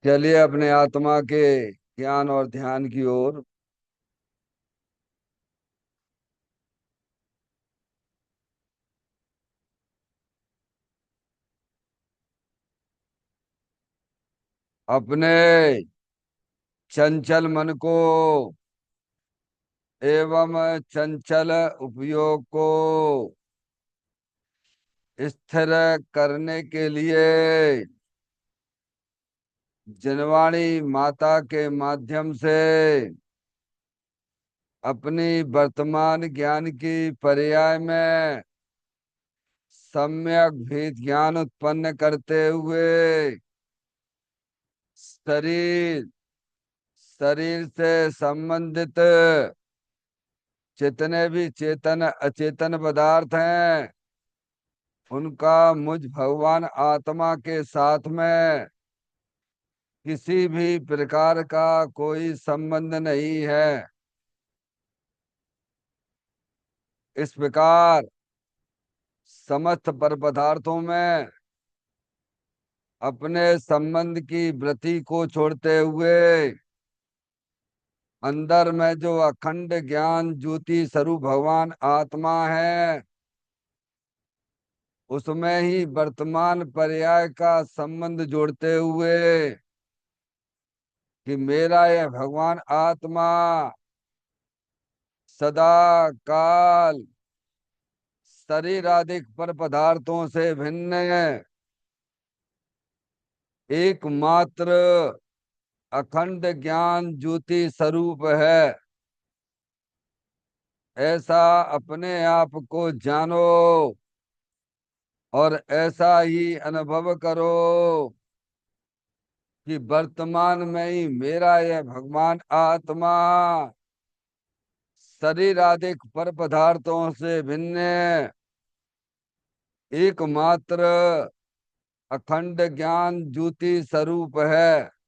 चलिए अपने आत्मा के ज्ञान और ध्यान की ओर। अपने चंचल मन को एवं चंचल उपयोग को स्थिर करने के लिए जनवाणी माता के माध्यम से अपनी वर्तमान ज्ञान की पर्याय में सम्यक भेद ज्ञान उत्पन्न करते हुए शरीर शरीर से संबंधित जितने भी चेतन अचेतन पदार्थ हैं उनका मुझ भगवान आत्मा के साथ में किसी भी प्रकार का कोई संबंध नहीं है। इस प्रकार समस्त पर पदार्थों में अपने संबंध की वृत्ति को छोड़ते हुए अंदर में जो अखंड ज्ञान ज्योति स्वरूप भगवान आत्मा है उसमें ही वर्तमान पर्याय का संबंध जोड़ते हुए कि मेरा यह भगवान आत्मा सदा काल शरीर आदि पर पदार्थों से भिन्न एकमात्र अखंड ज्ञान ज्योति स्वरूप है। ऐसा अपने आप को जानो और ऐसा ही अनुभव करो कि वर्तमान में ही मेरा यह भगवान आत्मा शरीर आदि पर पदार्थों से भिन्न एकमात्र अखंड ज्ञान ज्योति स्वरूप है।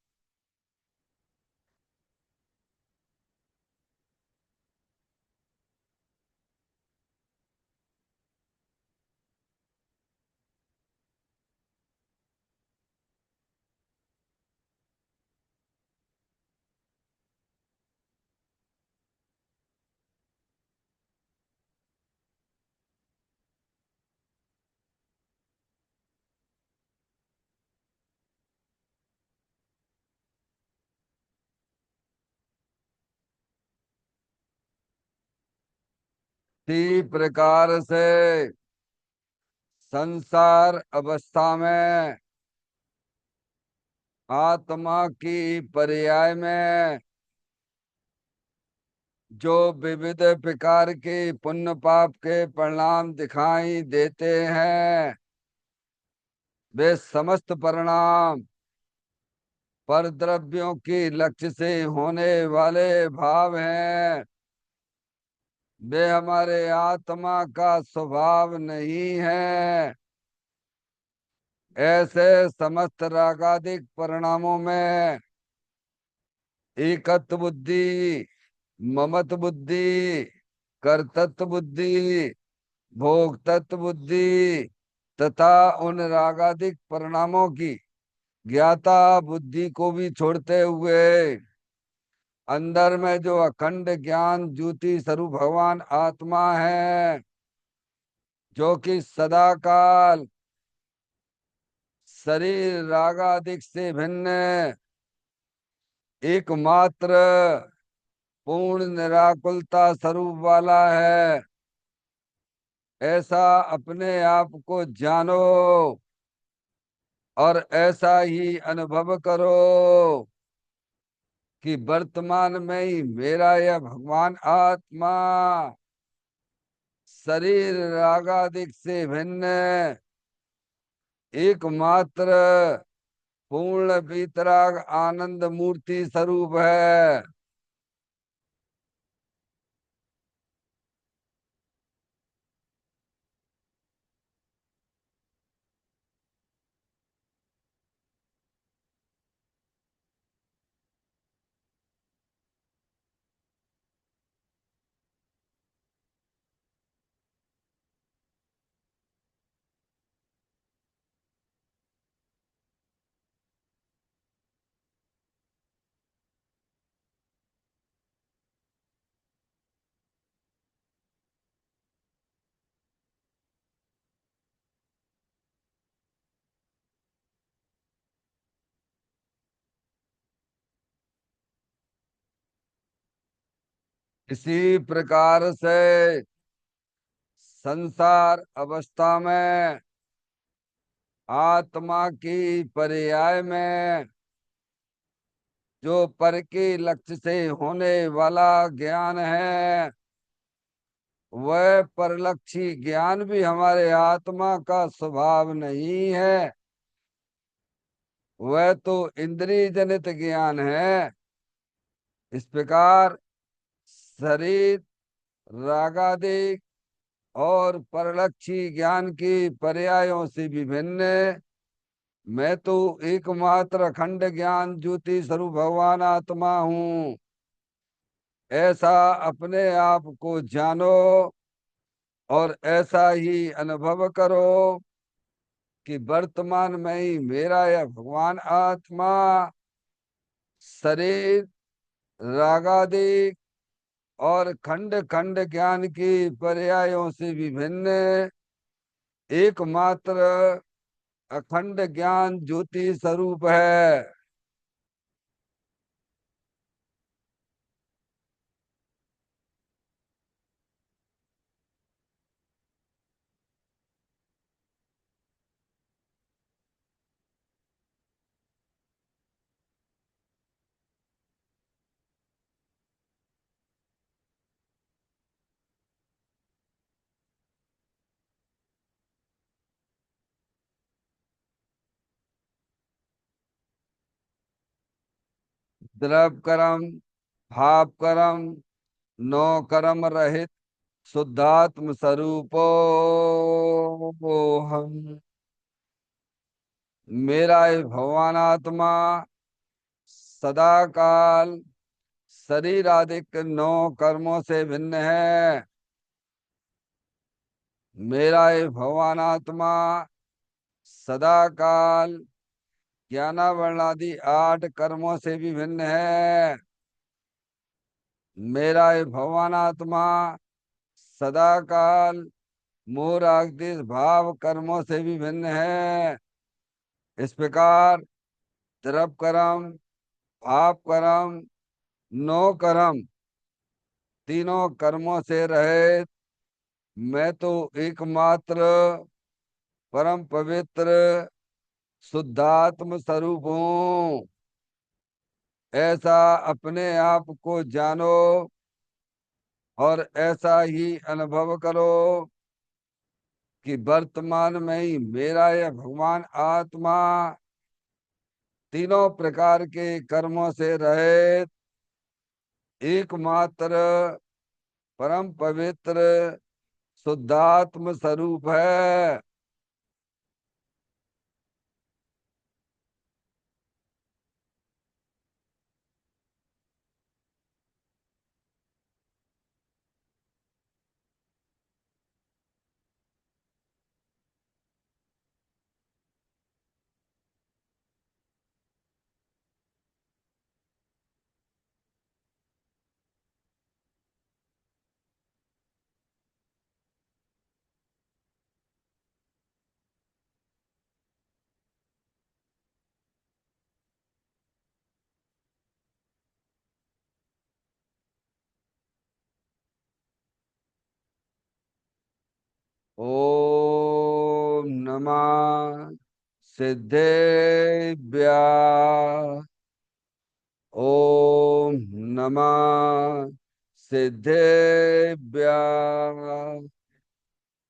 इसी प्रकार से संसार अवस्था में आत्मा की पर्याय में जो विविध प्रकार के पुण्य पाप के परिणाम दिखाई देते हैं वे समस्त परिणाम पर द्रव्यों की लक्ष्य से होने वाले भाव हैं। वे हमारे आत्मा का स्वभाव नहीं है। ऐसे समस्त रागादिक परिणामों में एकत्व बुद्धि, ममत्व बुद्धि, कर्तृत्व बुद्धि, भोक्तृत्व बुद्धि तथा उन रागादिक परिणामों की ज्ञाता बुद्धि को भी छोड़ते हुए अंदर में जो अखंड ज्ञान ज्योति स्वरूप भगवान आत्मा है जो कि सदा काल शरीर रागादिक से भिन्न एकमात्र पूर्ण निराकुलता स्वरूप वाला है। ऐसा अपने आप को जानो और ऐसा ही अनुभव करो कि वर्तमान में ही मेरा यह भगवान आत्मा शरीर रागादिक से भिन्न एकमात्र पूर्ण वितराग आनंद मूर्ति स्वरूप है। इसी प्रकार से संसार अवस्था में आत्मा की पर्याय में जो पर के लक्ष्य से होने वाला ज्ञान है, वह परलक्षी ज्ञान भी हमारे आत्मा का स्वभाव नहीं है। वह तो इंद्रिय जनित ज्ञान है। इस प्रकार शरीर रागादि और परलक्षी ज्ञान की पर्यायों से विभिन्न मैं तो एकमात्र अखंड ज्ञान ज्योति स्वरूप भगवान आत्मा हूँ, ऐसा अपने आप को जानो और ऐसा ही अनुभव करो कि वर्तमान में ही मेरा यह भगवान आत्मा शरीर रागादि और खंड खंड ज्ञान की पर्यायों से विभिन्न एकमात्र अखंड ज्ञान ज्योति स्वरूप है। द्रव कर्म भाव कर्म नो कर्म रहित शुद्धात्म स्वरूपो हम। मेरा ये भगवान आत्मा सदा काल शरीर आदिक नौ कर्मों से भिन्न है। मेरा ये भगवान आत्मा सदा काल ज्ञानावरण आदि 8 कर्मों से भी भिन्न है। मेरा ये भगवान आत्मा सदा काल मोह आदि भाव कर्मों से भी भिन्न है। इस प्रकार द्रव कर्म भाव कर्म नो कर्म तीनों कर्मों से रहित मैं तो एकमात्र परम पवित्र शुद्धात्म स्वरूप हूँ, ऐसा अपने आप को जानो और ऐसा ही अनुभव करो कि वर्तमान में ही मेरा यह भगवान आत्मा तीनों प्रकार के कर्मों से रहित एकमात्र परम पवित्र शुद्धात्म स्वरूप है। ओम नमः सिद्धेभ्य। ओम नमः सिद्धेभ्य।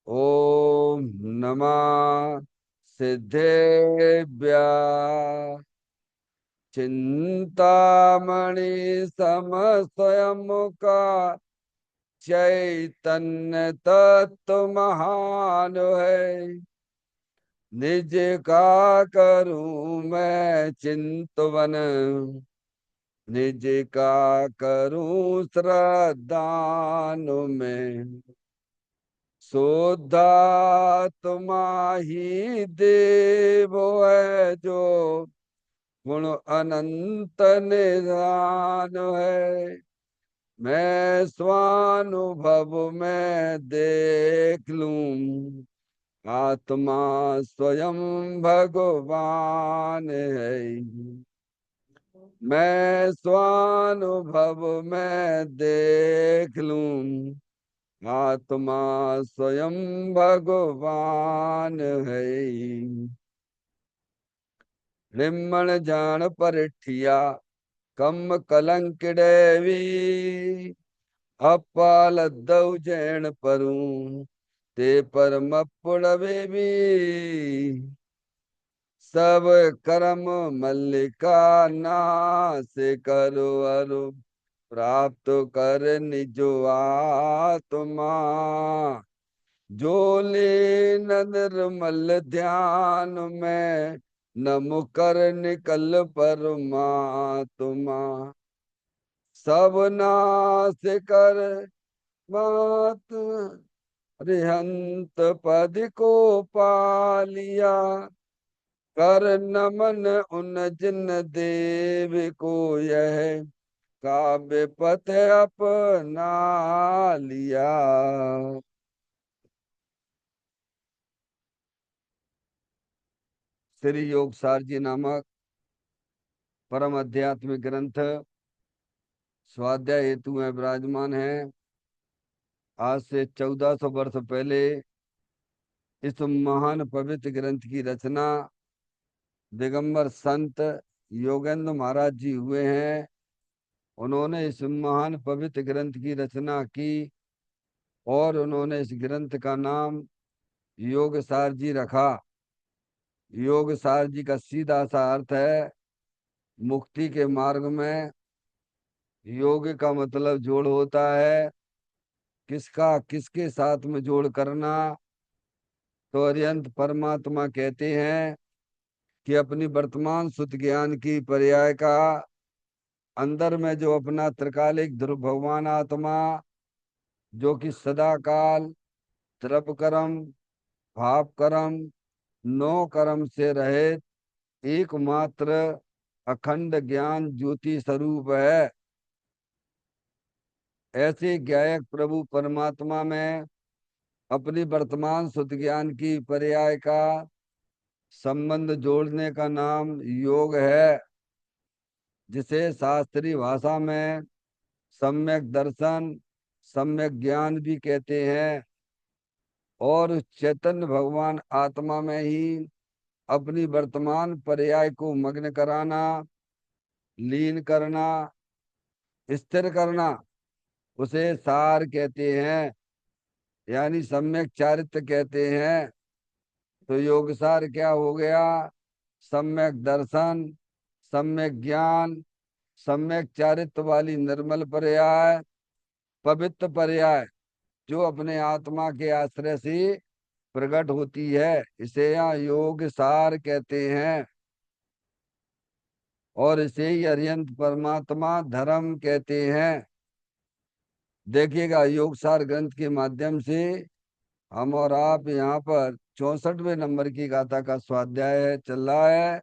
ओम नमः सिद्धेभ्य। चिंतामणि सम स्वयं का चैतन्य तत्व महान है। निज का करूं मैं चिंतवन, निज का करूं श्रद्धान में। शुद्धात्मा ही देव है जो गुण अनंत निधान है। मैं स्वानुभव में देख लूं आत्मा स्वयं भगवान है। मैं स्वानुभव में देख लूं, आत्मा स्वयं भगवान है। रिमण जान परिठिया कम कलंक देवी, अपाल दौ जैन परूं ते परम पुड़वे भी। सब कर्म मल्लिका नाश करो अरु, प्राप्त कर निजो आत्मा। जो लीन निर्मल ध्यान में, न मुकर निकल परमात्मा। सब नाश कर मात रिहंत पद को पालिया, कर नमन उन जिन देव को यह काव्य पथ अपना लिया। श्री योगसार जी नामक परम आध्यात्मिक ग्रंथ स्वाध्याय हेतु में विराजमान है। आज से 1400 वर्ष पहले इस महान पवित्र ग्रंथ की रचना दिगंबर संत योगेंद्र महाराज जी हुए हैं। उन्होंने इस महान पवित्र ग्रंथ की रचना की और उन्होंने इस ग्रंथ का नाम योगसार जी रखा। योगसार जी का सीधा सा अर्थ है मुक्ति के मार्ग में। योग का मतलब जोड़ होता है, किसका किसके साथ में जोड़ करना। तो अरिहंत परमात्मा कहते हैं कि अपनी वर्तमान सुत ज्ञान की पर्याय का अंदर में जो अपना त्रिकालिक ध्रुव भगवान आत्मा, जो कि सदा काल द्रव्य कर्म भाव कर्म नो कर्म से रहित एकमात्र अखंड ज्ञान ज्योति स्वरूप है। ऐसे ज्ञायक प्रभु परमात्मा में अपनी वर्तमान शुद्ध ज्ञान की पर्याय का संबंध जोड़ने का नाम योग है, जिसे शास्त्रीय भाषा में सम्यक दर्शन सम्यक ज्ञान भी कहते हैं। और उस चैतन्य भगवान आत्मा में ही अपनी वर्तमान पर्याय को मग्न कराना, लीन करना, स्थिर करना, उसे सार कहते हैं, यानी सम्यक चारित्र कहते हैं। तो योगसार क्या हो गया? सम्यक दर्शन, सम्यक ज्ञान, सम्यक चारित्र वाली निर्मल पर्याय, पवित्र पर्याय, जो अपने आत्मा के आश्रय से प्रकट होती है, इसे यहाँ योग सार कहते हैं। और इसे ही अरिहंत परमात्मा धर्म कहते हैं। देखिएगा, योग सार ग्रंथ के माध्यम से हम और आप यहाँ पर 64वें नंबर की गाथा का स्वाध्याय चल रहा है,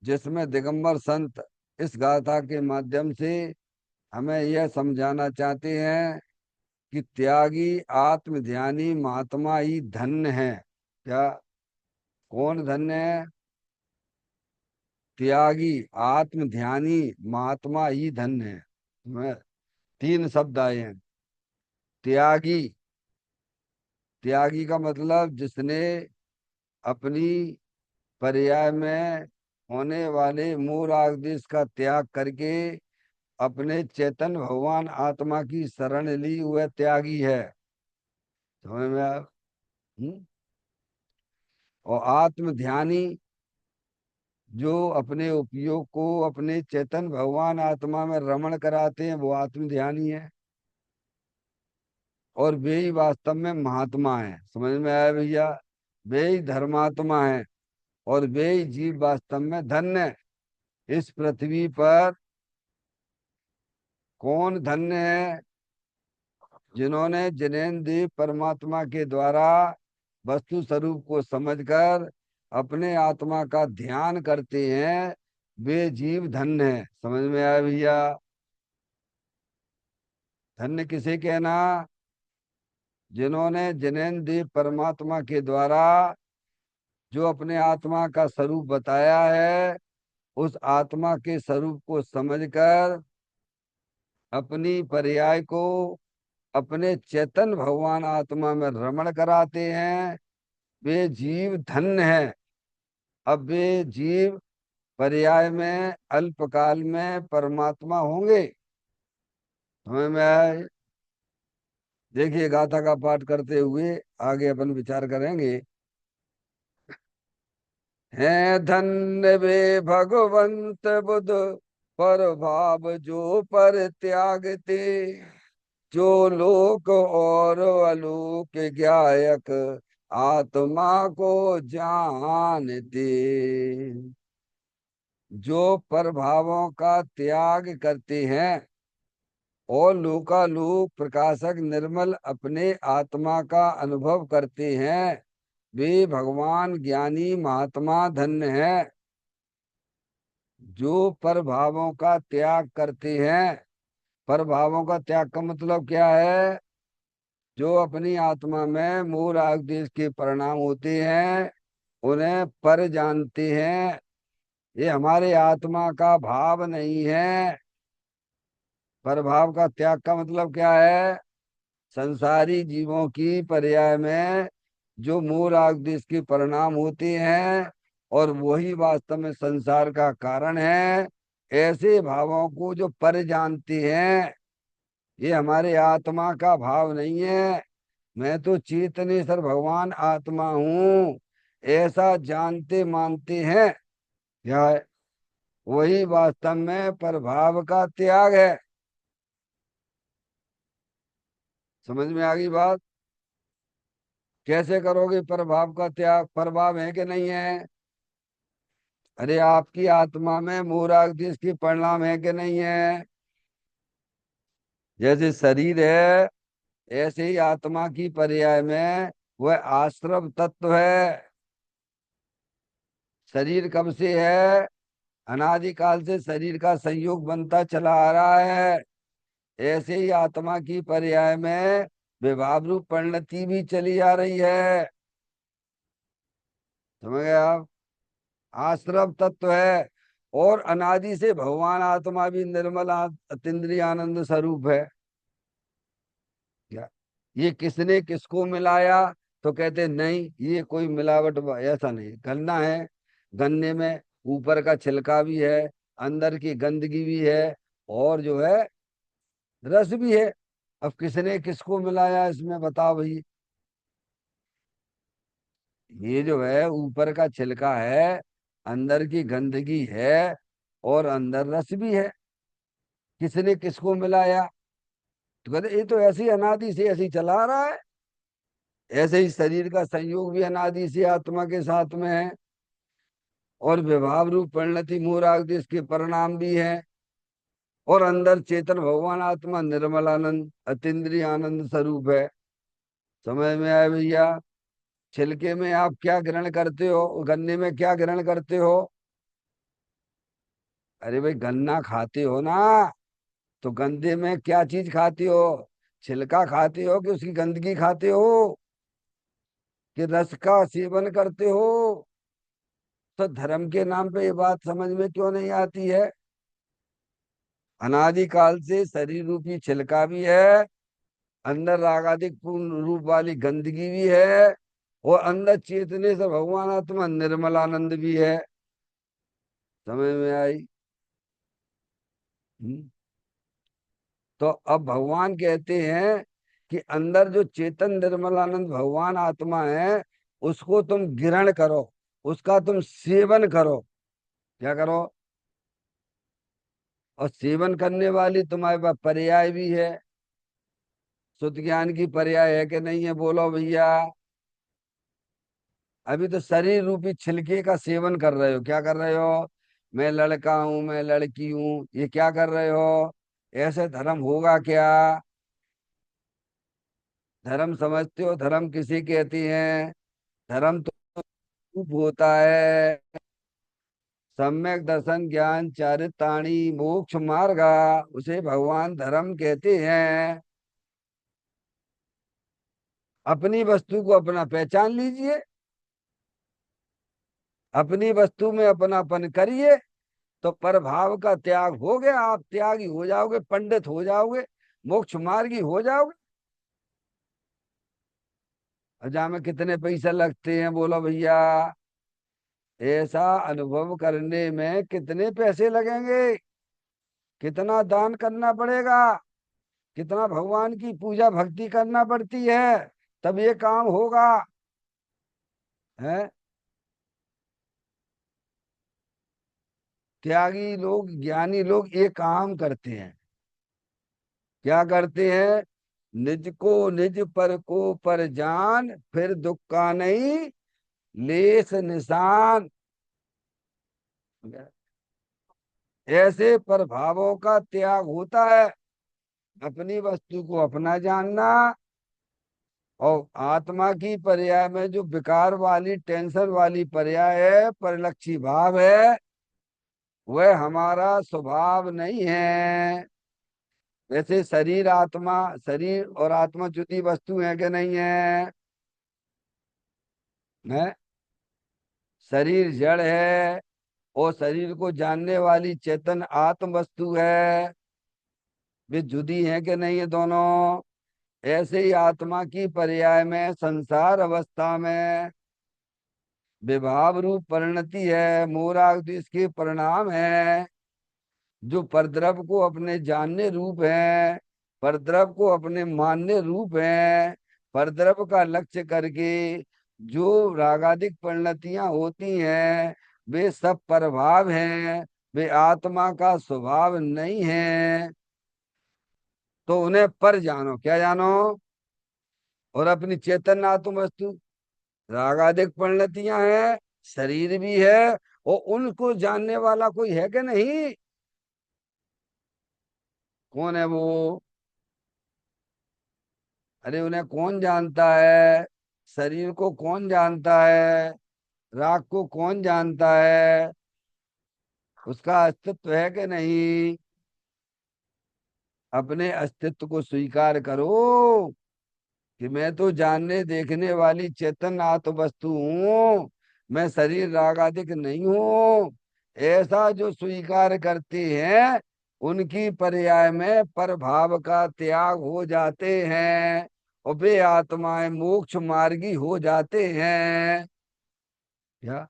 जिसमें दिगंबर संत इस गाथा के माध्यम से हमें यह समझाना चाहते हैं कि त्यागी आत्मध्यानी महात्मा ही धन्य है। क्या? कौन धन्य है? त्यागी आत्मध्यानी महात्मा ही धन्य है। मैं 3 शब्द आए हैं। त्यागी, त्यागी का मतलब जिसने अपनी पर्याय में होने वाले मोह राग द्वेष का त्याग करके अपने चेतन भगवान आत्मा की शरण ली, वह त्यागी है। समझ में आप? और आत्मध्यानी, जो अपने उपयोग को अपने चेतन भगवान आत्मा में रमण कराते हैं, वो आत्मध्यानी है। और वे ही वास्तव में महात्मा है। समझ में आया भैया? वे ही धर्मात्मा है और वे ही जीव वास्तव में धन्य है। इस पृथ्वी पर कौन धन्य है? जिन्होंने जिनेन्द्रिय परमात्मा के द्वारा वस्तु स्वरूप को समझकर अपने आत्मा का ध्यान करते हैं, वे जीव धन्य है। समझ में आया भैया? धन्य किसे कहना? जिन्होंने जिनेन्द्रिय परमात्मा के द्वारा जो अपने आत्मा का स्वरूप बताया है, उस आत्मा के स्वरूप को समझकर अपनी पर्याय को अपने चेतन भगवान आत्मा में रमण कराते हैं, वे जीव धन्य है। अब वे जीव पर्याय में अल्पकाल में परमात्मा होंगे। समझ में आए? देखिए गाथा का पाठ करते हुए आगे अपन विचार करेंगे। हैं धन्य वे भगवंत बुध, पर भाव जो पर त्यागते, जो लोक और अलोक ज्ञायक आत्मा को जानते। जो परभावों का त्याग करते हैं और लोकालोक प्रकाशक निर्मल अपने आत्मा का अनुभव करते हैं, वे भगवान ज्ञानी महात्मा धन्य है। जो परभावों का त्याग करते हैं, परभावों का त्याग का मतलब क्या है? जो अपनी आत्मा में मोह राग द्वेष के परिणाम होते हैं, उन्हें पर जानते हैं। ये हमारे आत्मा का भाव नहीं है। परभाव का त्याग का मतलब क्या है? संसारी जीवों की पर्याय में जो मोह राग द्वेष के परिणाम होते हैं और वही वास्तव में संसार का कारण है, ऐसे भावों को जो पर जानते हैं, ये हमारे आत्मा का भाव नहीं है। मैं तो चेतनेश्वर भगवान आत्मा हूँ, ऐसा जानते मानते हैं। क्या है? वही वास्तव में प्रभाव का त्याग है। समझ में आ गई बात? कैसे करोगे प्रभाव का त्याग? प्रभाव है कि नहीं है? अरे आपकी आत्मा में मोराग देश की परिणाम है कि नहीं है? जैसे शरीर है, ऐसे ही आत्मा की पर्याय में वह आश्रव तत्व है। शरीर कब से है? अनादिकाल से शरीर का संयोग बनता चला आ रहा है। ऐसे ही आत्मा की पर्याय में विभाव रूप परिणति भी चली आ रही है। समझ गए आप? आश्रव तत्व है। और अनादि से भगवान आत्मा भी निर्मल अतीन्द्रिय आनंद स्वरूप है। क्या ये किसने किसको मिलाया? तो कहते नहीं, ये कोई मिलावट ऐसा नहीं। गन्ना है, गन्ने में ऊपर का छिलका भी है, अंदर की गंदगी भी है, और जो है रस भी है। अब किसने किसको मिलाया इसमें बताओ भाई। ये जो है ऊपर का छिलका है, अंदर की गंदगी है, और अंदर रस भी है। किसने किसको मिलाया? तो कहते ये तो ऐसी अनादि से ऐसी चला रहा है। ऐसे ही शरीर का संयोग भी अनादि से आत्मा के साथ में है, और विभाव रूप परिणति मोराग इसके परिणाम भी है। और अंदर चेतन भगवान आत्मा निर्मल आनंद अतीन्द्रिय आनंद स्वरूप है। समझ में आया भैया? छिलके में आप क्या ग्रहण करते हो, गन्ने में क्या ग्रहण करते हो? अरे भाई गन्ना खाते हो ना, तो गंदे में क्या चीज खाते हो? छिलका खाते हो कि उसकी गंदगी खाते हो, कि रस का सेवन करते हो? तो धर्म के नाम पे ये बात समझ में क्यों नहीं आती है? अनादिकाल से शरीर रूपी छिलका भी है, अंदर रागादिक पूर्ण रूप वाली गंदगी भी है, और अंदर चेतने से भगवान आत्मा निर्मल आनंद भी है। समझ में आई? हम्म। तो अब भगवान कहते हैं कि अंदर जो चेतन निर्मलानंद भगवान आत्मा है, उसको तुम ग्रहण करो, उसका तुम सेवन करो। क्या करो? और सेवन करने वाली तुम्हारे पास पर्याय भी है। शुद्ध ज्ञान की पर्याय है कि नहीं है? बोलो भैया। अभी तो शरीर रूपी छिलके का सेवन कर रहे हो। क्या कर रहे हो? मैं लड़का हूं, मैं लड़की हूं, ये क्या कर रहे हो? ऐसे धर्म होगा क्या? धर्म समझते हो? धर्म किसे कहते हैं? धर्म तो रूप होता है। सम्यक दर्शन ज्ञान चारिताणी मोक्ष मार्गा, उसे भगवान धर्म कहते हैं। अपनी वस्तु को अपना पहचान लीजिए, अपनी वस्तु में अपनापन करिए, तो प्रभाव का त्याग हो गया, आप त्यागी हो जाओगे, पंडित हो जाओगे, मोक्ष मार्गी हो जाओगे। अजा में कितने पैसे लगते हैं बोलो भैया? ऐसा अनुभव करने में कितने पैसे लगेंगे? कितना दान करना पड़ेगा? कितना भगवान की पूजा भक्ति करना पड़ती है, तब ये काम होगा। है त्यागी लोग, ज्ञानी लोग ये काम करते हैं। क्या करते हैं? निज को निज पर को पर जान, फिर दुख का नहीं लेस निशान। ऐसे प्रभावों का त्याग होता है। अपनी वस्तु को अपना जानना, और आत्मा की पर्याय में जो विकार वाली टेंशन वाली पर्याय है, परिलक्षी भाव है, वह हमारा स्वभाव नहीं है। वैसे शरीर आत्मा, शरीर और आत्मा जुदी वस्तु है कि नहीं है? है। शरीर जड़ है, और शरीर को जानने वाली चेतन आत्म वस्तु है। वे जुदी है कि नहीं है दोनों? ऐसे ही आत्मा की पर्याय में संसार अवस्था में विभाव रूप परिणति है, मोराग इसके परिणाम है। जो परद्रव को अपने जानने रूप है, परद्रव को अपने मानने रूप है, परद्रव का लक्ष्य करके जो रागादिक परिणतियां होती हैं, वे सब प्रभाव हैं, वे आत्मा का स्वभाव नहीं है। तो उन्हें पर जानो, क्या जानो? और अपनी चेतन आत्म वस्तु, रागादिक परिणतियां हैं, शरीर भी है, और उनको जानने वाला कोई है कि नहीं? कौन है वो? अरे उन्हें कौन जानता है? शरीर को कौन जानता है? राग को कौन जानता है? उसका अस्तित्व है कि नहीं? अपने अस्तित्व को स्वीकार करो कि मैं तो जानने देखने वाली चेतन आत्म वस्तु हूँ, मैं शरीर रागादिक नहीं हूँ। ऐसा जो स्वीकार करते हैं, उनकी पर्याय में परभाव का त्याग हो जाते हैं, और वे आत्माएं मोक्ष मार्गी हो जाते हैं। क्या?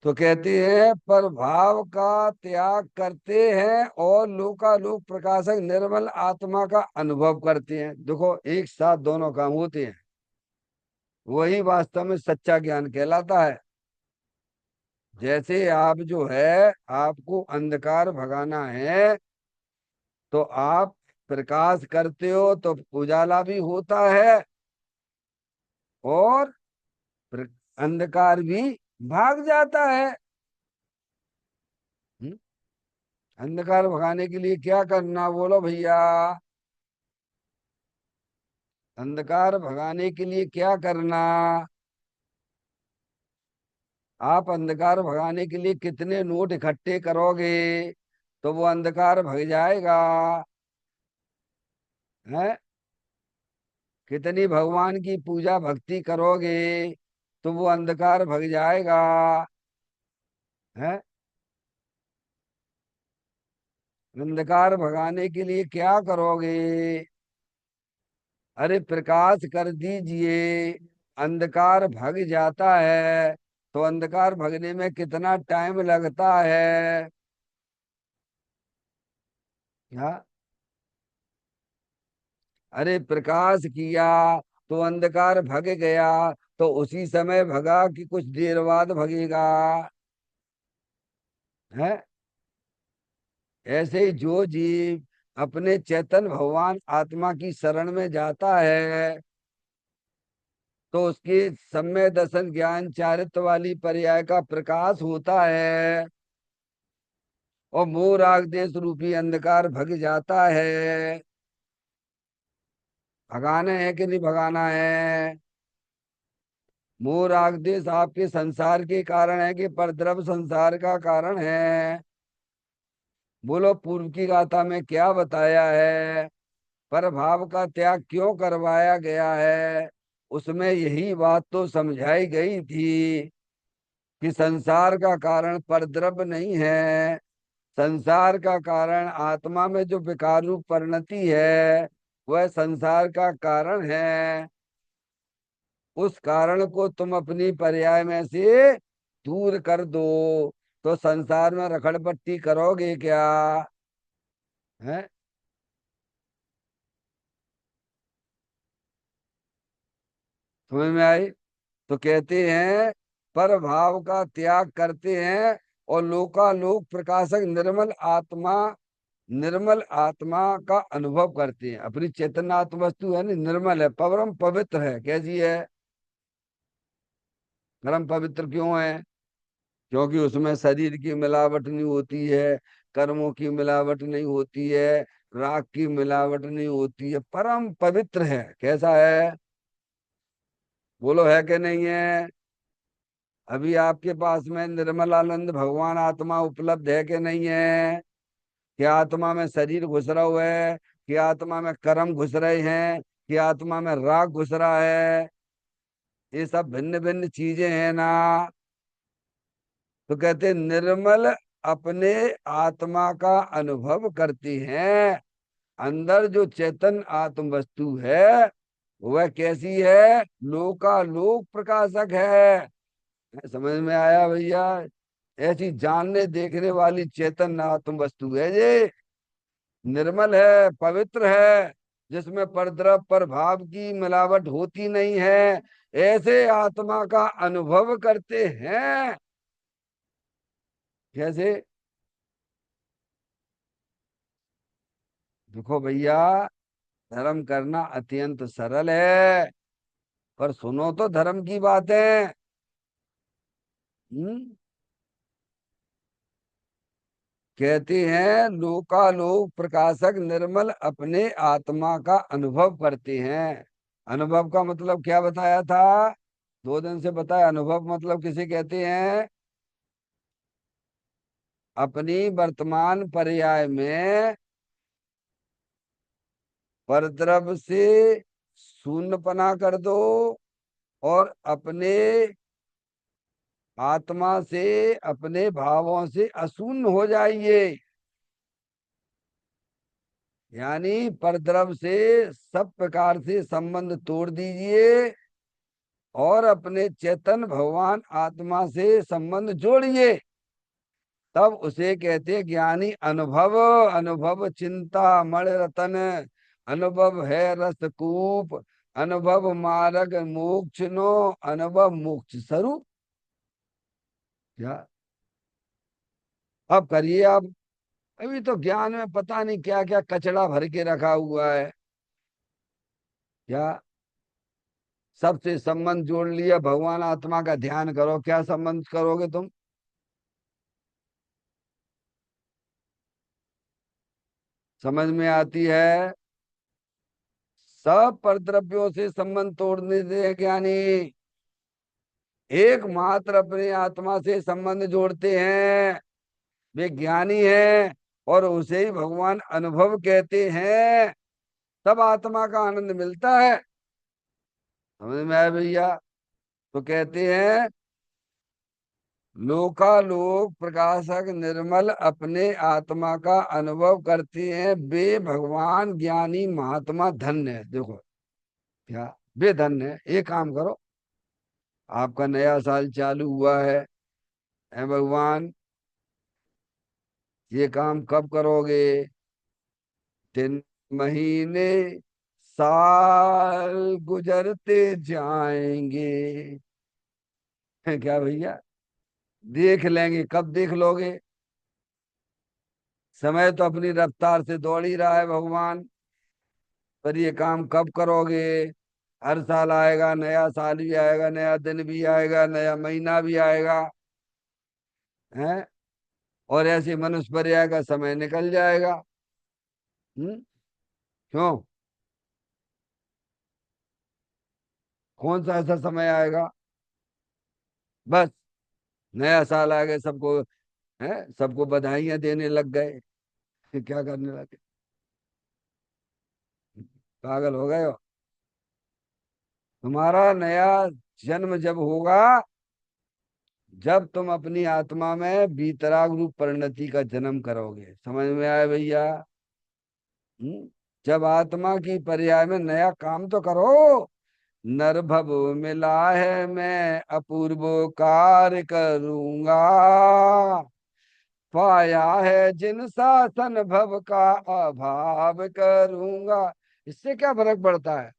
तो कहते हैं प्रभाव का त्याग करते हैं, और लोकालोक प्रकाशक निर्मल आत्मा का अनुभव करते हैं। देखो, एक साथ दोनों काम होते हैं। वही वास्तव में सच्चा ज्ञान कहलाता है। जैसे आप जो है, आपको अंधकार भगाना है, तो आप प्रकाश करते हो तो उजाला भी होता है, और प्र- अंधकार भी भाग जाता है। हम्म? अंधकार भगाने के लिए क्या करना बोलो भैया? अंधकार भगाने के लिए क्या करना? आप अंधकार भगाने के लिए कितने नोट इकट्ठे करोगे तो वो अंधकार भग जाएगा? है? कितनी भगवान की पूजा भक्ति करोगे तो वो अंधकार भग जाएगा? है? अंधकार भगाने के लिए क्या करोगे? अरे प्रकाश कर दीजिए, अंधकार भग जाता है। तो अंधकार भगने में कितना टाइम लगता है? क्या? अरे प्रकाश किया तो अंधकार भग गया, तो उसी समय भगा कि कुछ देर बाद भगेगा? है? ऐसे ही जो जीव अपने चेतन भगवान आत्मा की शरण में जाता है, तो उसकी सम्य दर्शन ज्ञान चारित्र वाली पर्याय का प्रकाश होता है, और मोह राग देश रूपी अंधकार भग जाता है। भगाना है कि नहीं भगाना है? मोह राग देश आपके संसार के कारण है कि परद्रव संसार का कारण है? बोलो, पूर्व की गाथा में क्या बताया है? पर भाव का त्याग क्यों करवाया गया है? उसमें यही बात तो समझाई गई थी। कि संसार का कारण परद्रव्य नहीं है। संसार का कारण आत्मा में जो विकार रूप परिणति है वह संसार का कारण है। उस कारण को तुम अपनी पर्याय में से दूर कर दो तो संसार में रखड़पट्टी करोगे क्या? है? समझ में आई? तो कहते हैं पर भाव का त्याग करते हैं और लोकालोक प्रकाशक निर्मल आत्मा का अनुभव करते हैं। अपनी चैतन्य आत्म वस्तु है ना, निर्मल है, परम पवित्र है। कैसी है? परम पवित्र क्यों है? क्योंकि उसमें शरीर की मिलावट नहीं होती है, कर्मों की मिलावट नहीं होती है, राग की मिलावट नहीं होती है, परम पवित्र है। कैसा है? बोलो, है कि नहीं है? अभी आपके पास में निर्मल आनंद भगवान आत्मा उपलब्ध है कि नहीं है? क्या आत्मा में शरीर घुस रहा हुआ है? क्या आत्मा में कर्म घुस रहे हैं? क्या आत्मा में राग घुस रहा है? ये सब भिन्न भिन्न चीजें हैं ना। तो कहते हैं निर्मल अपने आत्मा का अनुभव करती हैं। अंदर जो चेतन आत्म वस्तु है वह कैसी है? लोकालोक प्रकाशक है। समझ में आया भैया? ऐसी जानने देखने वाली चेतन आत्म वस्तु है ये। निर्मल है, पवित्र है, जिसमें परद्रव्य पर भाव की मिलावट होती नहीं है। ऐसे आत्मा का अनुभव करते हैं। कैसे? देखो भैया, धर्म करना अत्यंत सरल है, पर सुनो तो धर्म की बातें। हम्म कहते हैं लोकालोक प्रकाशक निर्मल अपने आत्मा का अनुभव करते हैं। अनुभव का मतलब क्या बताया था? 2 दिन से बताया। अनुभव मतलब किसे कहते हैं? अपनी वर्तमान पर्याय में परद्रव्य से शून्यपना कर दो और अपने आत्मा से, अपने भावों से अशून्य हो जाइए। यानी परद्रव्य से सब प्रकार से संबंध तोड़ दीजिए और अपने चेतन भगवान आत्मा से संबंध जोड़िए। तब उसे कहते हैं ज्ञानी। अनुभव, अनुभव चिंता मण रतन, अनुभव है रसकूप, अनुभव मार्ग मोक्ष नो, अनुभव मोक्ष स्वरूप। क्या? अब करिए आप। अभी तो ज्ञान में पता नहीं क्या क्या कचड़ा भर के रखा हुआ है। क्या? सबसे संबंध जोड़ लिया। भगवान आत्मा का ध्यान करो, क्या संबंध करोगे तुम? समझ में आती है? सब परद्रव्यों से संबंध तोड़ने से ज्ञानी एकमात्र अपने आत्मा से संबंध जोड़ते हैं। वे ज्ञानी हैं और उसे ही भगवान अनुभव कहते हैं। तब आत्मा का आनंद मिलता है। समझ में आया भैया? तो कहते हैं लोकालोक प्रकाशक निर्मल अपने आत्मा का अनुभव करते हैं। वे भगवान ज्ञानी महात्मा धन्य है। देखो क्या, वे धन्य है। एक काम करो, आपका नया साल चालू हुआ है भगवान, ये काम कब करोगे? दिन, महीने, साल गुजरते जाएंगे। क्या भैया? देख लेंगे। कब देख लोगे? समय तो अपनी रफ्तार से दौड़ ही रहा है भगवान, पर ये काम कब करोगे? हर साल आएगा, नया साल भी आएगा, नया दिन भी आएगा, नया महीना भी आएगा। है? और ऐसे मनुष्य पर्याय का समय निकल जाएगा। हम्म क्यों? कौन सा ऐसा समय आएगा? बस नया साल आ गया, सबको है, सबको बधाइयां देने लग गए। फिर क्या करने लगे? पागल हो गए हो? तुम्हारा नया जन्म जब होगा जब तुम अपनी आत्मा में वीतराग रूप परिणति का जन्म करोगे। समझ में आया भैया? हम्म? जब आत्मा की पर्याय में नया काम तो करो। नरभव मिला है मैं अपूर्व कार्य करूंगा, पाया है जिन शासन भव का अभाव करूंगा। इससे क्या फर्क पड़ता है?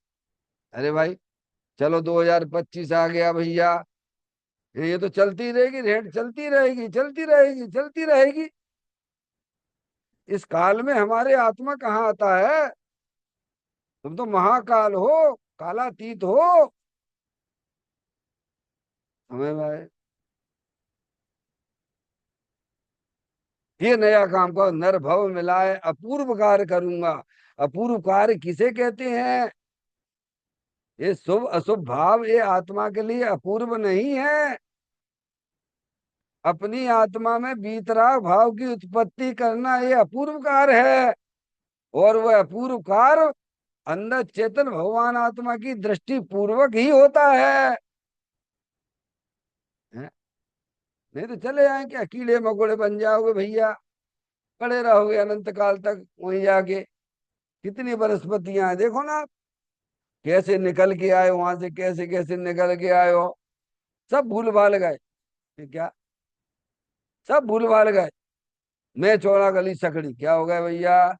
अरे भाई, चलो 2025 आ गया भैया, ये तो चलती रहेगी, रेट चलती रहेगी, चलती रहेगी, चलती रहेगी। इस काल में हमारे आत्मा कहाँ आता है? तुम तो महाकाल हो, कालातीत हो। हमें भाई ये नया काम करो, नर भव मिलाए अपूर्व कार्य करूंगा। अपूर्व कार्य किसे कहते हैं? ये शुभ अशुभ भाव ये आत्मा के लिए अपूर्व नहीं है। अपनी आत्मा में बीतराग भाव की उत्पत्ति करना ये अपूर्व कार्य है। और वह अपूर्व कार्य अंदर चेतन भगवान आत्मा की दृष्टि पूर्वक ही होता है। हैं? नहीं तो चले आए क्या कीड़े मकोड़े बन जाओगे भैया, पड़े रहोगे अनंत काल तक वहीं जाके। कितनी वनस्पतियां हैं देखो ना आप, कैसे निकल के आए वहां से, कैसे कैसे निकल के आए हो। सब भूल भाल गए। ये क्या? सब भूल भाल गए। मैं चौड़ा गली सकड़ी क्या हो गया भैया?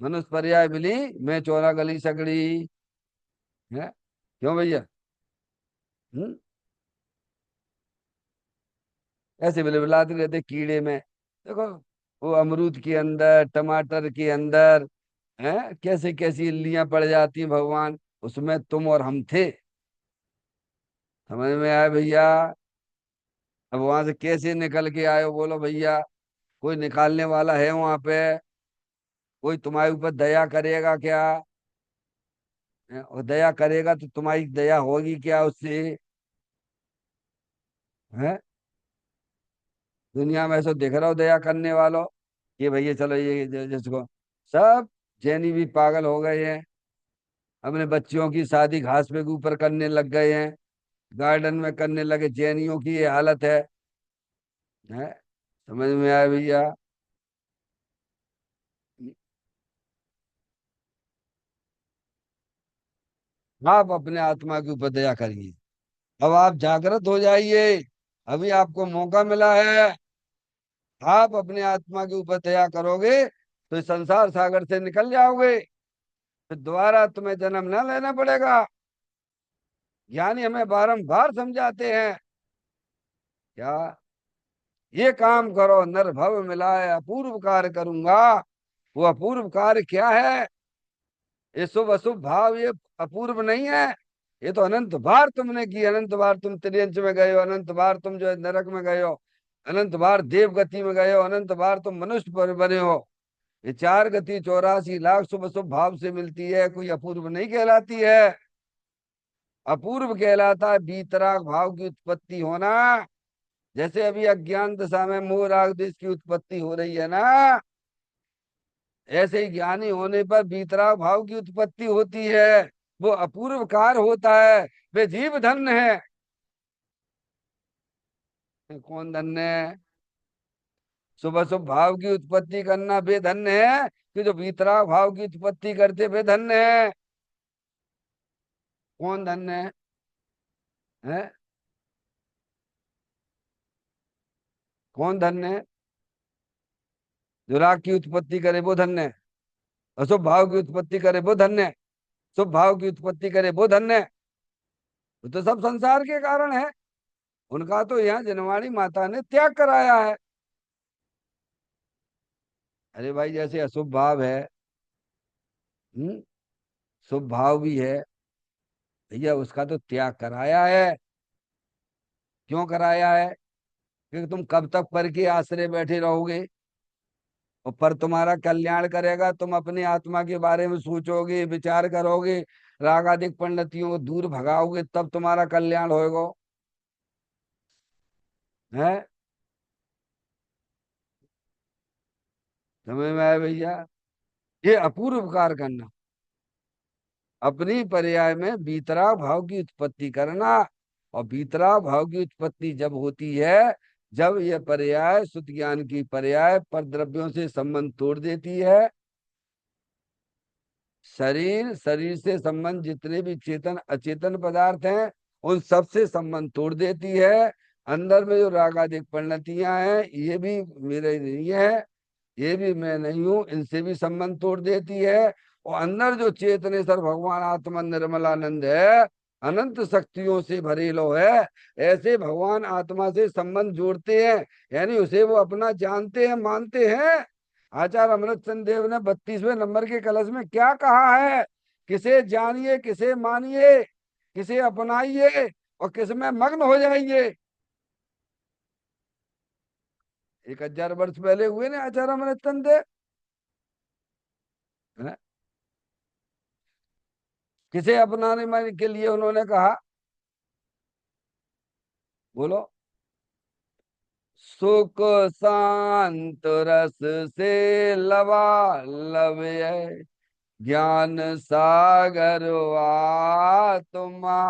मनुष्य पर्याय मिली, मैं चौड़ा गली सकड़ी है। क्यों भैया? हम्म? ऐसे बिलबिलाते रहते कीड़े में। देखो, वो अमरूद के अंदर, टमाटर के अंदर है, कैसे कैसी इल्लियां पड़ जाती हैं भगवान, उसमें तुम और हम थे। समझ में आया भैया? अब वहां से कैसे निकल के आए हो बोलो भैया? कोई निकालने वाला है वहां पे? कोई तुम्हारे ऊपर दया करेगा क्या? और दया करेगा तो तुम्हारी दया होगी क्या उससे? है? दुनिया में ऐसा दिख रहा हो दया करने वालों, ये भैया चलो ये जिसको, सब जैनी भी पागल हो गए हैं। अपने बच्चियों की शादी घास पे के ऊपर करने लग गए हैं, गार्डन में करने लगे। जैनियों की ये हालत है? समझ में आया भैया? आप अपने आत्मा के ऊपर दया करिए। अब आप जागृत हो जाइए, अभी आपको मौका मिला है। आप अपने आत्मा के ऊपर दया करोगे तो इस संसार सागर से निकल जाओगे, फिर दोबारा तुम्हें जन्म न लेना पड़ेगा। ज्ञानी हमें बारंबार समझाते हैं क्या? ये काम करो, नर भव मिलाए अपूर्व कार्य करूंगा। वो अपूर्व कार्य क्या है? ये शुभ अशुभ भाव ये अपूर्व नहीं है। ये तो अनंत बार तुमने की, अनंत बार तुम त्रियंच में गए हो, अनंत बार तुम जो है नरक में गए हो, अनंत बार देव गति में गए हो, अनंत बार तुम मनुष्य पर बने हो। ये चार गति 84 लाख शुभ शुभ भाव से मिलती है, कोई अपूर्व नहीं कहलाती है। अपूर्व कहलाता है बीतराग भाव की उत्पत्ति होना। जैसे अभी अज्ञान दशा में मोह राग देश की उत्पत्ति हो रही है ना, ऐसे ही ज्ञानी होने पर बीतराग भाव की उत्पत्ति होती है। वो अपूर्व कार्य होता है। वे जीव धन्य है। कौन धन्य है? शुभ शुभ भाव की उत्पत्ति करना वे धन्य है, कि जो बीतराग भाव की उत्पत्ति करते वे धन्य है। कौन धन्य है? कौन धन्य है? जो राग की उत्पत्ति करे वो धन्य है, अशुभ भाव की उत्पत्ति करे वो धन्य है, शुभ भाव की उत्पत्ति करे वो धन्य है। वो तो सब संसार के कारण है। उनका तो यहाँ जनवाणी माता ने त्याग कराया है। अरे भाई, जैसे अशुभ भाव है, शुभ भाव भी है भैया, उसका तो त्याग कराया है। क्यों कराया है? क्योंकि तुम कब तक पर के आश्रय बैठे रहोगे? और पर तुम्हारा कल्याण करेगा, तुम अपनी आत्मा के बारे में सोचोगे, विचार करोगे, रागादिक पंडितियों को दूर भगाओगे, तब तुम्हारा कल्याण होएगा। है? समझ में आया भैया? ये अपूर्व कार्य करना, अपनी पर्याय में बीतराग भाव की उत्पत्ति करना, और वीतराग भाव की उत्पत्ति जब होती है, जब यह पर्याय शुद्ध ज्ञान की पर्याय पर द्रव्यों से संबंध तोड़ देती है। शरीर, शरीर से संबंध जितने भी चेतन अचेतन पदार्थ हैं उन सब से संबंध तोड़ देती है। अंदर में जो रागादिक परिणतियां हैं ये भी मेरे नहीं है, ये भी मैं नहीं हूं, इनसे भी संबंध तोड़ देती है। और अंदर जो चेतनेश्वर भगवान आत्मा निर्मलानंद है, अनंत शक्तियों से भरेलो है, ऐसे भगवान आत्मा से संबंध जोड़ते हैं, यानी उसे वो अपना जानते हैं, मानते हैं। आचार्य अमृतचंद देव ने 32वें नंबर के कलश में क्या कहा है? किसे जानिए, किसे मानिए, किसे अपनाइए और किस में मग्न हो जाइए। 1000 वर्ष पहले हुए ना आचार्य अमृतचंद देव। है? किसे अपनाने माने के लिए उन्होंने कहा? बोलो। सुख शांत रस से लबालब है, ज्ञान सागर आत्मा,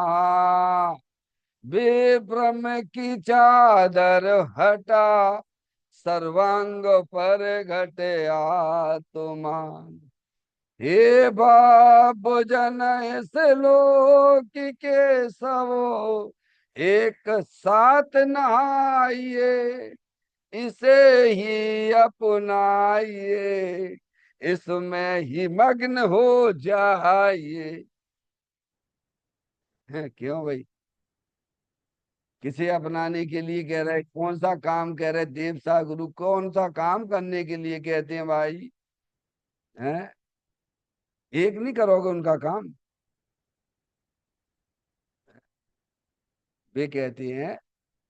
विभ्रम की चादर हटा, सर्वांग पर घटे आत्मा। हे बाप जन इस लोक के सब एक साथ नहाइए, इसे ही अपनाइए, इसमें ही मग्न हो जाइए। है क्यों भाई? किसे अपनाने के लिए कह रहे? कौन सा काम कह रहे? देव सा गुरु कौन सा काम करने के लिए कहते हैं भाई? हैं? एक नहीं करोगे उनका काम। वे कहते हैं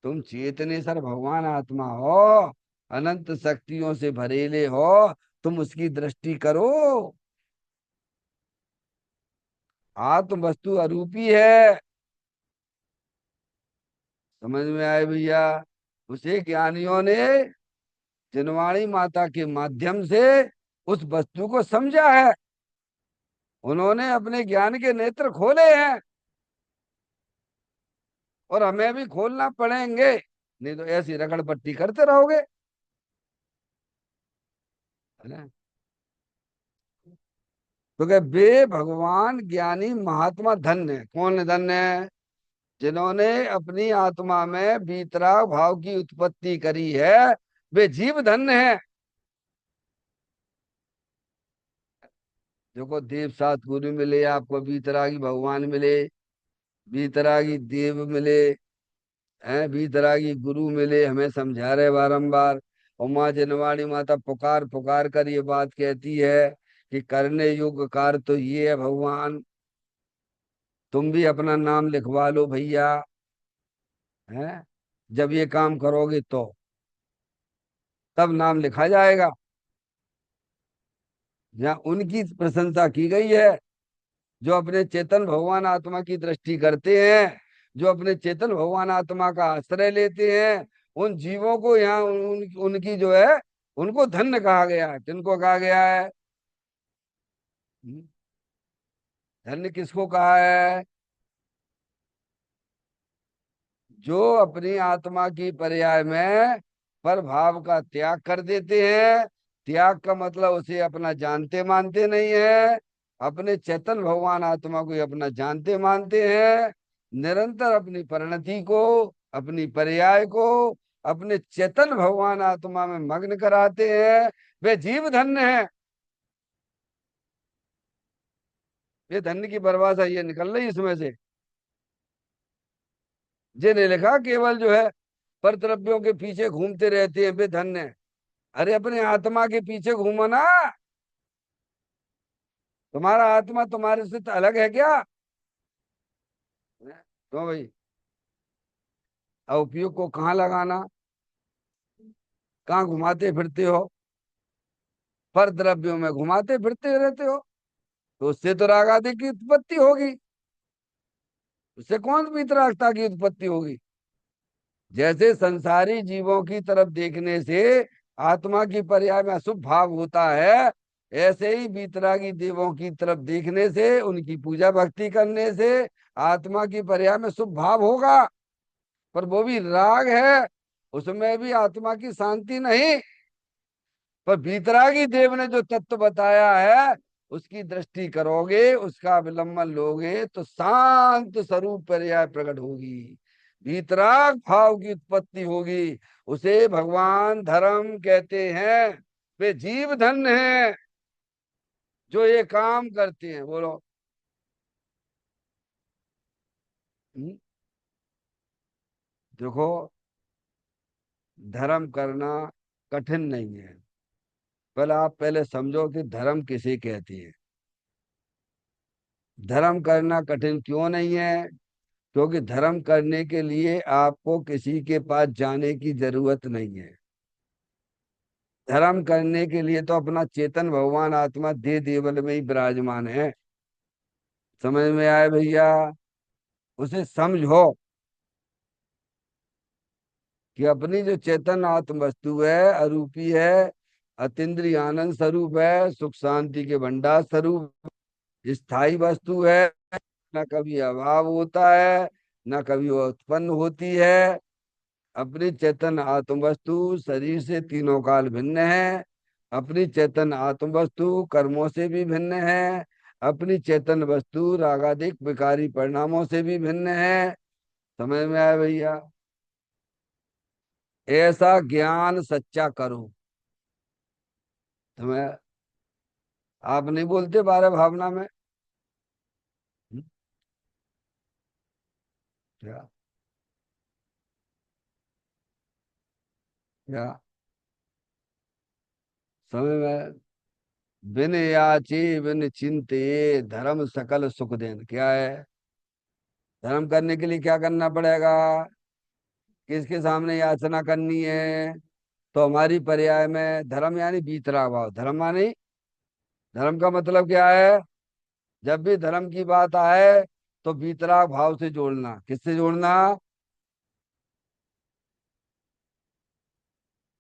तुम चेतनेश्वर भगवान आत्मा हो, अनंत शक्तियों से भरेले हो, तुम उसकी दृष्टि करो। आत्म वस्तु अरूपी है। समझ में आए भैया? उसे ज्ञानियों ने जिनवाणी माता के माध्यम से उस वस्तु को समझा है। उन्होंने अपने ज्ञान के नेत्र खोले हैं और हमें भी खोलना पड़ेंगे, नहीं तो ऐसी रगड़ पट्टी करते रहोगे। है ना? तो क्या वे भगवान ज्ञानी महात्मा धन्य है। कौन धन्य है? जिन्होंने अपनी आत्मा में वीतराग भाव की उत्पत्ति करी है, वे जीव धन्य है। देखो देव सात गुरु मिले आपको, वीतरागी भगवान मिले, वीतरागी देव मिले, हैं वीतरागी गुरु मिले, हमें समझा रहे बारंबार। और माँ जनवाणी माता पुकार पुकार कर ये बात कहती है कि करने योग्य कार्य तो ये है भगवान, तुम भी अपना नाम लिखवा लो भैया। हैं? जब ये काम करोगे तो तब नाम लिखा जाएगा। जहाँ उनकी प्रशंसा की गई है, जो अपने चेतन भगवान आत्मा की दृष्टि करते हैं, जो अपने चेतन भगवान आत्मा का आश्रय लेते हैं, उन जीवों को यहाँ उनकी जो है उनको धन्य कहा गया है। किनको कहा गया है? धन्य किसको कहा है? जो अपनी आत्मा की पर्याय में पर भाव का त्याग कर देते हैं। त्याग का मतलब उसे अपना जानते मानते नहीं है, अपने चेतन भगवान आत्मा को ही अपना जानते मानते हैं। निरंतर अपनी परिणति को, अपनी पर्याय को अपने चेतन भगवान आत्मा में मग्न कराते हैं, वे जीव धन्य है। ये धन्य की परिभाषा ये निकल रही इसमें से। जिन्हें लिखा केवल जो है पर द्रव्यों के पीछे घूमते रहते हैं वे धन्य है। अरे अपने आत्मा के पीछे घूमो ना। तुम्हारा आत्मा तुम्हारे से तो अलग है क्या? तो भाई अब उपयोग को कहाँ लगाना? कहाँ घुमाते फिरते हो? पर द्रव्यों में घुमाते फिरते रहते हो, तो उससे तो राग आदि की उत्पत्ति होगी। उससे कौन वितरागता की उत्पत्ति होगी? जैसे संसारी जीवों की तरफ देखने से आत्मा की पर्याय में अशुभ भाव होता है, ऐसे ही वितरागी देवों की तरफ देखने से, उनकी पूजा भक्ति करने से आत्मा की पर्याय में शुभ भाव होगा। पर वो भी राग है, उसमें भी आत्मा की शांति नहीं। पर वीतरागी देव ने जो तत्व बताया है, उसकी दृष्टि करोगे, उसका अवलंबन लोगे तो शांत स्वरूप पर्याय प्रकट होगी, वीतराग भाव की उत्पत्ति होगी। उसे भगवान धर्म कहते हैं। वे जीव धन्य हैं जो ये काम करते हैं। बोलो। हम्म? देखो, धर्म करना कठिन नहीं है। पहले आप पहले समझो कि धर्म किसे कहती है। धर्म करना कठिन क्यों नहीं है? क्योंकि धर्म करने के लिए आपको किसी के पास जाने की जरूरत नहीं है। धर्म करने के लिए तो अपना चेतन भगवान आत्मा देह देवल में ही विराजमान है। समझ में आए भैया? उसे समझो कि अपनी जो चेतन आत्म वस्तु है, अरूपी है, अतीन्द्रिय आनंद स्वरूप है, सुख शांति के भंडार स्वरूप, स्थायी वस्तु है। न कभी अभाव होता है, न कभी वो उत्पन्न होती है। अपनी चेतन आत्म वस्तु शरीर से तीनों काल भिन्न है। अपनी चेतन आत्म वस्तु कर्मों से भी भिन्न है। अपनी चेतन वस्तु रागादिक विकारी परिणामों से भी भिन्न है। समझ में आया भैया? ऐसा ज्ञान सच्चा करो। तुम्हें, आप नहीं बोलते बारह भावना में? हम्म, क्या? क्या? समझ में? बिन याची बिन चिंते धर्म सकल सुख देन। क्या है? धर्म करने के लिए क्या करना पड़ेगा? किसके सामने याचना करनी है? तो हमारी पर्याय में धर्म यानी बीतरा भाव। धर्म मानी, धर्म का मतलब क्या है? जब भी धर्म की बात आए तो बीतराग भाव से जोड़ना। किससे जोड़ना?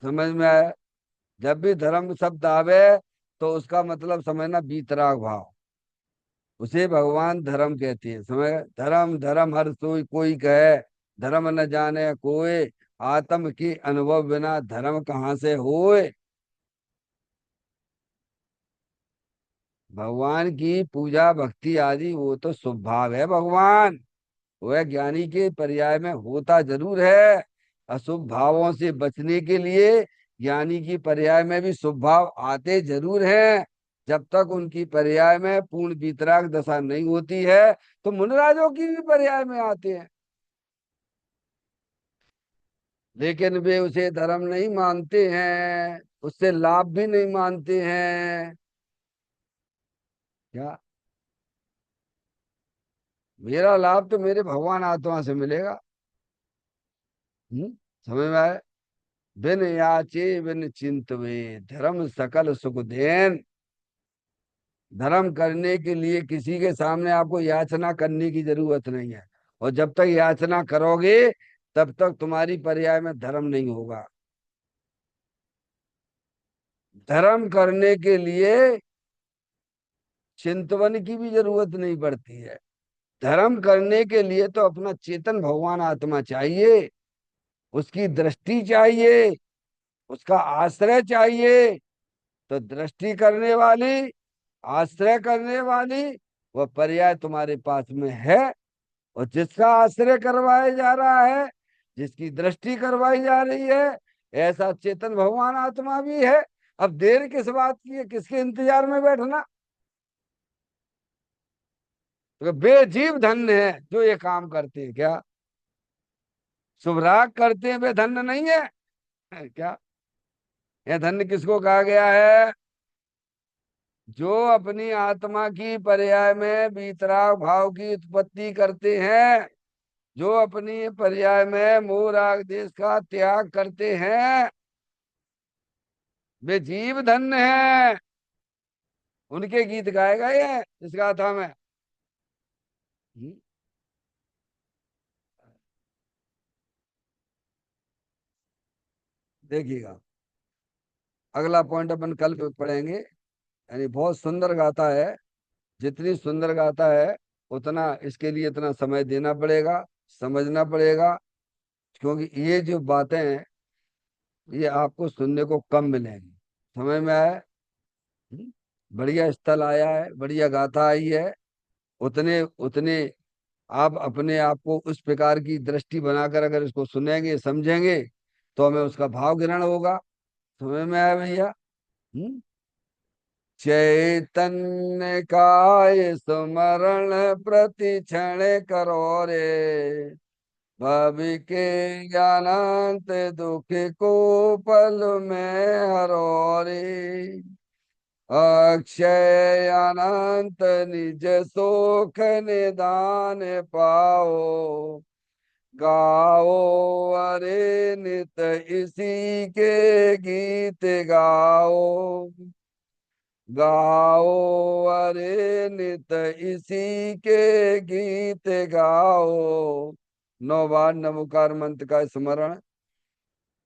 समझ में आए? जब भी धर्म शब्द आवे तो उसका मतलब समझना बीतराग भाव। उसे भगवान धर्म कहते हैं। समझ? धर्म धर्म हर सोई कोई कहे, धर्म न जाने कोई, आत्म की अनुभव बिना धर्म कहाँ से होए। भगवान की पूजा भक्ति आदि वो तो स्वभाव है भगवान। वह ज्ञानी के पर्याय में होता जरूर है। अशुभ भावों से बचने के लिए ज्ञानी की पर्याय में भी शुभ भाव आते जरूर हैं। जब तक उनकी पर्याय में पूर्ण वीतराग दशा नहीं होती है तो मुनिराजों की भी पर्याय में आते हैं। लेकिन वे उसे धर्म नहीं मानते हैं, उससे लाभ भी नहीं मानते हैं। क्या? मेरा लाभ तो मेरे भगवान आत्मा से मिलेगा। समझ में आए? बिन याचे बिन चिंतवे धर्म सकल सुख देन। धर्म करने के लिए किसी के सामने आपको याचना करने की जरूरत नहीं है। और जब तक याचना करोगे तब तक तुम्हारी पर्याय में धर्म नहीं होगा। धर्म करने के लिए चिंतवन की भी जरूरत नहीं पड़ती है। धर्म करने के लिए तो अपना चेतन भगवान आत्मा चाहिए, उसकी दृष्टि चाहिए, उसका आश्रय चाहिए। तो दृष्टि करने वाली, आश्रय करने वाली, वह पर्याय तुम्हारे पास में है। और जिसका आश्रय करवाया जा रहा है, जिसकी दृष्टि करवाई जा रही है, ऐसा चेतन भगवान आत्मा भी है। अब देर किस बात की है? किसके इंतजार में बैठना? तो बेजीव धन्य है जो ये काम करते हैं। क्या? शुभराग करते हैं वे धन्य नहीं है क्या? यह धन्य किसको कहा गया है? जो अपनी आत्मा की पर्याय में वीतराग भाव की उत्पत्ति करते हैं, जो अपनी पर्याय में मोह राग देश का त्याग करते हैं, वे जीव धन्य हैं। उनके गीत गाएगा ये इस गाथा में। हम्म, देखिएगा, अगला पॉइंट अपन कल पे पढ़ेंगे। यानी बहुत सुंदर गाथा है। जितनी सुंदर गाथा है उतना इसके लिए इतना समय देना पड़ेगा, समझना पड़ेगा। क्योंकि ये जो बातें हैं ये आपको सुनने को कम मिलेंगी। समझ में आया? हम्म? बढ़िया स्थल आया है, बढ़िया गाथा आई है। उतने उतने आप अपने आप को उस प्रकार की दृष्टि बनाकर अगर इसको सुनेंगे समझेंगे तो हमें उसका भाव ग्रहण होगा। समझ में आया भैया? हम्म? चैतन्य काय स्मरण प्रति क्षण करो रे, भवि के अनंत दुख को पल में हरो रे, अक्षय अनंत निज सुख निदान पाओ, गाओ अरे नित इसी के गीत गाओ, गाओ अरे नित इसी के गीत गाओ। 9 बार नमोकार मंत्र का स्मरण